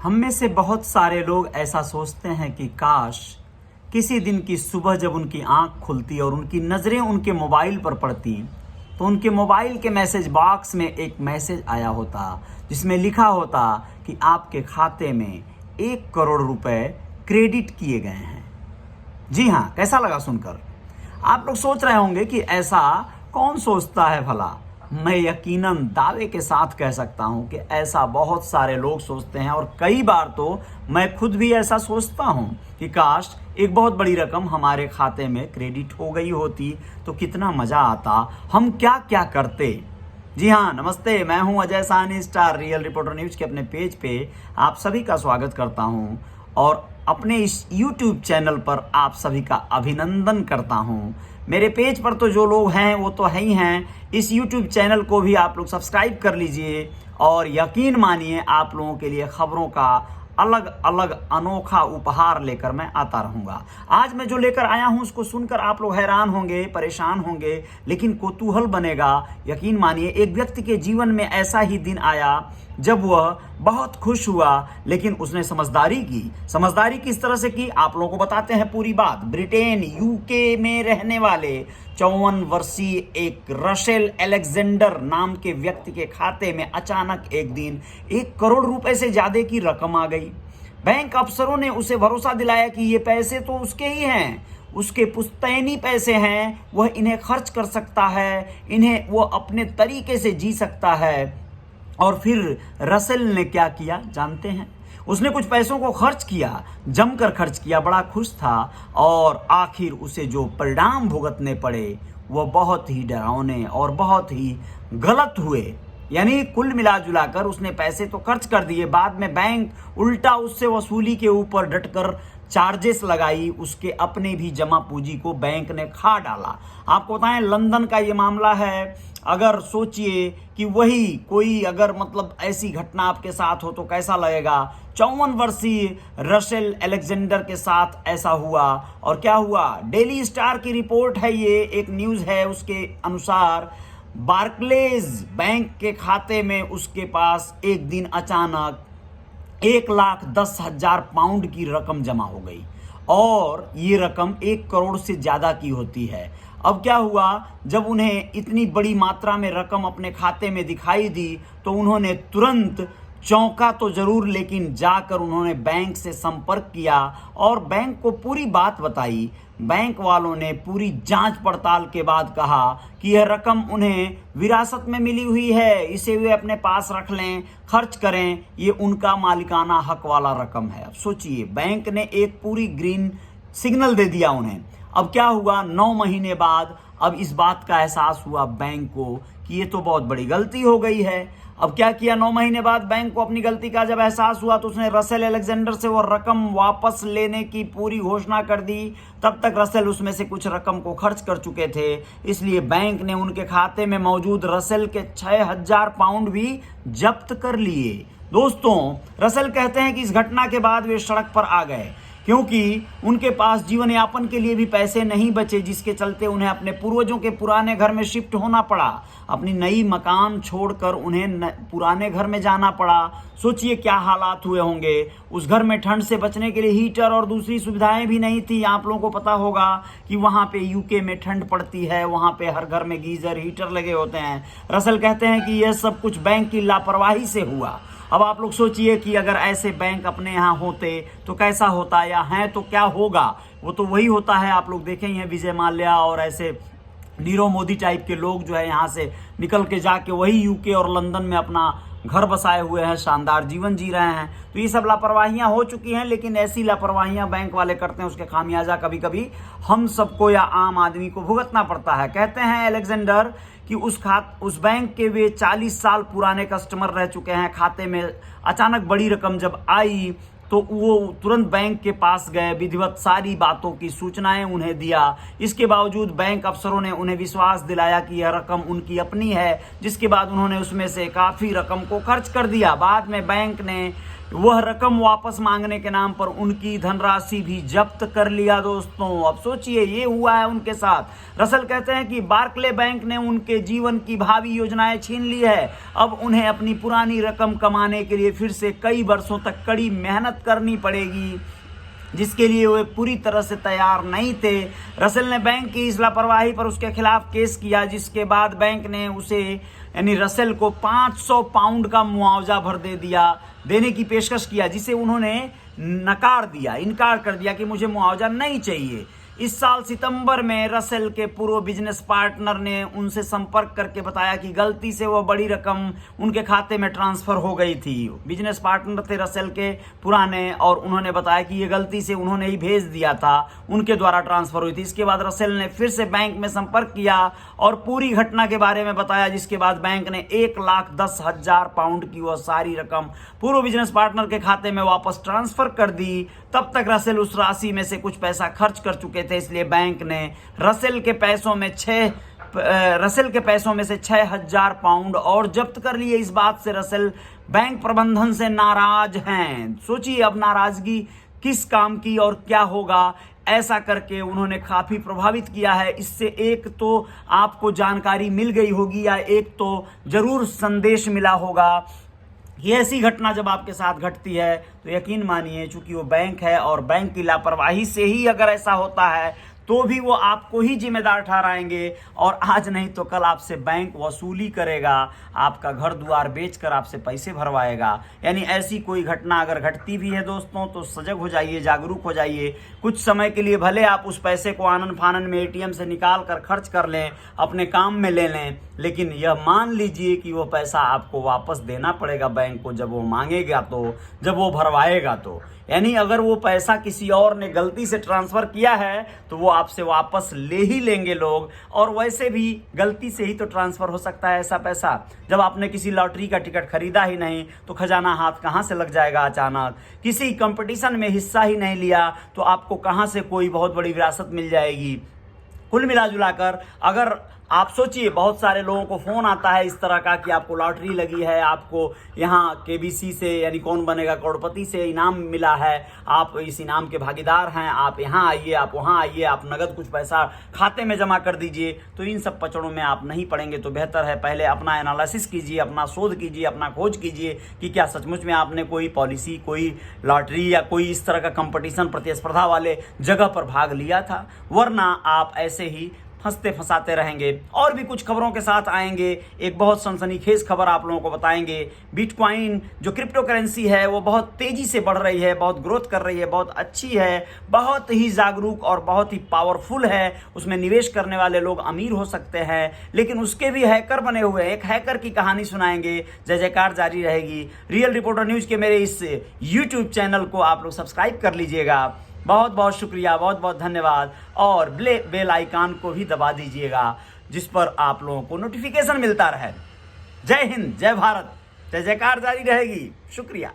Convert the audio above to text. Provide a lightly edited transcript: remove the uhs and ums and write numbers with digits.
हम में से बहुत सारे लोग ऐसा सोचते हैं कि काश किसी दिन की सुबह जब उनकी आंख खुलती और उनकी नज़रें उनके मोबाइल पर पड़ती तो उनके मोबाइल के मैसेज बॉक्स में एक मैसेज आया होता जिसमें लिखा होता कि आपके खाते में 1 करोड़ रुपए क्रेडिट किए गए हैं। जी हाँ, कैसा लगा सुनकर? आप लोग सोच रहे होंगे कि ऐसा कौन सोचता है भला। मैं यकीनन दावे के साथ कह सकता हूं कि ऐसा बहुत सारे लोग सोचते हैं और कई बार तो मैं खुद भी ऐसा सोचता हूं कि काश एक बहुत बड़ी रकम हमारे खाते में क्रेडिट हो गई होती तो कितना मजा आता, हम क्या क्या करते। जी हाँ, नमस्ते, मैं हूं Ajay Sahni, star real reporter news के अपने पेज पे आप सभी का स्वागत करता हूं और अपने इस YouTube चैनल पर आप सभी का अभिनंदन करता हूं। मेरे पेज पर तो जो लोग हैं वो तो है ही हैं, इस YouTube चैनल को भी आप लोग सब्सक्राइब कर लीजिए और यकीन मानिए आप लोगों के लिए खबरों का अलग अलग अनोखा उपहार लेकर मैं आता रहूंगा। आज मैं जो लेकर आया हूं उसको सुनकर आप लोग हैरान होंगे, परेशान होंगे, लेकिन कौतूहल बनेगा। यकीन मानिए एक व्यक्ति के जीवन में ऐसा ही दिन आया जब वह बहुत खुश हुआ, लेकिन उसने समझदारी किस तरह से की आप लोगों को बताते हैं पूरी बात। ब्रिटेन यूके में रहने वाले 54 वर्षीय एक रसेल एलेक्जेंडर नाम के व्यक्ति के खाते में अचानक एक दिन 1 करोड़ रुपए से ज्यादा की रकम आ गई। बैंक अफसरों ने उसे भरोसा दिलाया कि ये पैसे तो उसके ही हैं, उसके पुश्तैनी पैसे हैं, वह इन्हें खर्च कर सकता है, इन्हें वो अपने तरीके से जी सकता है। और फिर रसेल ने क्या किया जानते हैं? उसने कुछ पैसों को खर्च किया, जमकर खर्च किया, बड़ा खुश था और आखिर उसे जो परिणाम भुगतने पड़े वह बहुत ही डरावने और बहुत ही गलत हुए। यानी कुल मिला जुला कर उसने पैसे तो खर्च कर दिए, बाद में बैंक उल्टा उससे वसूली के ऊपर डटकर चार्जेस लगाई, उसके अपने भी जमा पूंजी को बैंक ने खा डाला। आपको बताएं लंदन का ये मामला है। अगर सोचिए कि वही कोई अगर मतलब ऐसी घटना आपके साथ हो तो कैसा लगेगा। 54 वर्षीय रसेल एलेक्जेंडर के साथ ऐसा हुआ। और क्या हुआ? डेली स्टार की रिपोर्ट है, ये एक न्यूज़ है। उसके अनुसार बार्कलेज बैंक के खाते में उसके पास एक दिन अचानक 1,10,000 पाउंड की रकम जमा हो गई और ये रकम 1 करोड़ से ज़्यादा की होती है। अब क्या हुआ, जब उन्हें इतनी बड़ी मात्रा में रकम अपने खाते में दिखाई दी तो उन्होंने तुरंत चौंका तो जरूर, लेकिन जाकर उन्होंने बैंक से संपर्क किया और बैंक को पूरी बात बताई। बैंक वालों ने पूरी जांच पड़ताल के बाद कहा कि यह रकम उन्हें विरासत में मिली हुई है, इसे वे अपने पास रख लें, खर्च करें, ये उनका मालिकाना हक वाला रकम है। अब सोचिए, बैंक ने एक पूरी ग्रीन सिग्नल दे दिया उन्हें। अब क्या हुआ, 9 महीने बाद अब इस बात का एहसास हुआ बैंक को कि ये तो बहुत बड़ी गलती हो गई है। अब क्या किया, 9 महीने बाद बैंक को अपनी गलती का जब एहसास हुआ तो उसने रसेल एलेक्जेंडर से वो रकम वापस लेने की पूरी घोषणा कर दी। तब तक रसेल उसमें से कुछ रकम को खर्च कर चुके थे, इसलिए बैंक ने उनके खाते में मौजूद रसेल के 6,000 पाउंड भी जब्त कर लिए। दोस्तों, रसेल कहते हैं कि इस घटना के बाद वे सड़क पर आ गए क्योंकि उनके पास जीवन यापन के लिए भी पैसे नहीं बचे, जिसके चलते उन्हें अपने पूर्वजों के पुराने घर में शिफ्ट होना पड़ा। अपनी नई मकान छोड़कर उन्हें पुराने घर में जाना पड़ा। सोचिए क्या हालात हुए होंगे। उस घर में ठंड से बचने के लिए हीटर और दूसरी सुविधाएं भी नहीं थी। आप लोगों को पता होगा कि वहाँ पे यूके में ठंड पड़ती है, वहाँ पे हर घर में गीजर, हीटर लगे होते हैं। रसेल कहते हैं कि यह सब कुछ बैंक की लापरवाही से हुआ। अब आप लोग सोचिए कि अगर ऐसे बैंक अपने यहाँ होते तो कैसा होता, या हैं तो क्या होगा। वो तो वही होता है, आप लोग देखें हैं विजय माल्या और ऐसे नीरव मोदी टाइप के लोग जो है यहाँ से निकल के जाके वही यूके और लंदन में अपना घर बसाए हुए हैं, शानदार जीवन जी रहे हैं। तो ये सब लापरवाहियां हो चुकी हैं, लेकिन ऐसी लापरवाहियां बैंक वाले करते हैं, उसके खामियाजा कभी कभी हम सबको या आम आदमी को भुगतना पड़ता है। कहते हैं एलेक्जेंडर कि उस बैंक के वे 40 साल पुराने कस्टमर रह चुके हैं। खाते में अचानक बड़ी रकम जब आई तो वो तुरंत बैंक के पास गए, विधिवत सारी बातों की सूचनाएं उन्हें दिया। इसके बावजूद बैंक अफसरों ने उन्हें विश्वास दिलाया कि यह रकम उनकी अपनी है, जिसके बाद उन्होंने उसमें से काफ़ी रकम को खर्च कर दिया। बाद में बैंक ने वह रकम वापस मांगने के नाम पर उनकी धनराशि भी जब्त कर लिया दोस्तों। अब सोचिए ये हुआ है उनके साथ। रसेल कहते हैं कि बार्कले बैंक ने उनके जीवन की भावी योजनाएं छीन ली है। अब उन्हें अपनी पुरानी रकम कमाने के लिए फिर से कई वर्षों तक कड़ी मेहनत करनी पड़ेगी, जिसके लिए वे पूरी तरह से तैयार नहीं थे। रसेल ने बैंक की इस लापरवाही पर उसके खिलाफ केस किया, जिसके बाद बैंक ने उसे यानी रसेल को 500 पाउंड का मुआवजा भर देने की पेशकश किया, जिसे उन्होंने इनकार कर दिया कि मुझे मुआवजा नहीं चाहिए। इस साल सितंबर में रसेल के पूर्व बिजनेस पार्टनर ने उनसे संपर्क करके बताया कि गलती से वह बड़ी रकम उनके खाते में ट्रांसफर हो गई थी। बिजनेस पार्टनर थे रसेल के पुराने, और उन्होंने बताया कि ये गलती से उन्होंने ही भेज दिया था, उनके द्वारा ट्रांसफर हुई थी। इसके बाद रसेल ने फिर से बैंक में संपर्क किया और पूरी घटना के बारे में बताया, जिसके बाद बैंक ने 1,10,000 पाउंड की वह सारी रकम पूर्व बिजनेस पार्टनर के खाते में वापस ट्रांसफर कर दी। तब तक रसेल उस राशि में से कुछ पैसा खर्च कर चुके थे, इसलिए बैंक ने रसेल के पैसों में से 6,000 पाउंड और जब्त कर लिए। इस बात से रसेल बैंक प्रबंधन से नाराज हैं। सोचिए अब नाराजगी किस काम की और क्या होगा। ऐसा करके उन्होंने काफी प्रभावित किया है। इससे एक तो आपको जानकारी मिल गई होगी या एक तो जरूर संदेश मिला होगा। ये ऐसी घटना जब आपके साथ घटती है तो यकीन मानिए, चूंकि वो बैंक है और बैंक की लापरवाही से ही अगर ऐसा होता है तो भी वो आपको ही जिम्मेदार ठहराएंगे, और आज नहीं तो कल आपसे बैंक वसूली करेगा, आपका घर द्वार बेचकर आपसे पैसे भरवाएगा। यानी ऐसी कोई घटना अगर घटती भी है दोस्तों तो सजग हो जाइए, जागरूक हो जाइए। कुछ समय के लिए भले आप उस पैसे को आनन फानन में एटीएम से निकाल कर खर्च कर लें, अपने काम में ले लें, लेकिन यह मान लीजिए कि वो पैसा आपको वापस देना पड़ेगा बैंक को, जब वो मांगेगा तो, जब वो भरवाएगा तो। यानी अगर वो पैसा किसी और ने गलती से ट्रांसफर किया है तो वो आपसे वापस ले ही लेंगे लोग, और वैसे भी गलती से ही तो ट्रांसफर हो सकता है ऐसा पैसा। जब आपने किसी लॉटरी का टिकट खरीदा ही नहीं तो खजाना हाथ कहाँ से लग जाएगा अचानक। किसी कंपटीशन में हिस्सा ही नहीं लिया तो आपको कहाँ से कोई बहुत बड़ी विरासत मिल जाएगी। कुल मिला जुलाकर अगर आप सोचिए, बहुत सारे लोगों को फोन आता है इस तरह का कि आपको लॉटरी लगी है, आपको यहाँ केबीसी से यानी कौन बनेगा करोड़पति से इनाम मिला है, आप इस इनाम के भागीदार हैं, आप यहाँ आइए, आप वहाँ आइए, आप नगद कुछ पैसा खाते में जमा कर दीजिए। तो इन सब पचड़ों में आप नहीं पड़ेंगे तो बेहतर है पहले अपना एनालिसिस कीजिए, अपना शोध कीजिए, अपना खोज कीजिए कि क्या सचमुच में आपने कोई पॉलिसी, कोई लॉटरी या कोई इस तरह का कंपटीशन, प्रतिस्पर्धा वाले जगह पर भाग लिया था। वरना आप ऐसे ही फंसते फंसाते रहेंगे। और भी कुछ खबरों के साथ आएंगे। एक बहुत सनसनीखेज खबर आप लोगों को बताएंगे। बिटकॉइन जो क्रिप्टो करेंसी है वो बहुत तेजी से बढ़ रही है, बहुत ग्रोथ कर रही है, बहुत अच्छी है, बहुत ही जागरूक और बहुत ही पावरफुल है। उसमें निवेश करने वाले लोग अमीर हो सकते हैं, लेकिन उसके भी हैकर बने हुए हैं। एक हैकर की कहानी सुनाएंगे, जय जयकार जारी रहेगी। रियल रिपोर्टर न्यूज के मेरे इस यूट्यूब चैनल को आप लोग सब्सक्राइब कर लीजिएगा। बहुत बहुत शुक्रिया, बहुत बहुत धन्यवाद। और बेल आइकन को भी दबा दीजिएगा, जिस पर आप लोगों को नोटिफिकेशन मिलता रहे। जय हिंद, जय भारत, जय जयकार जारी रहेगी। शुक्रिया।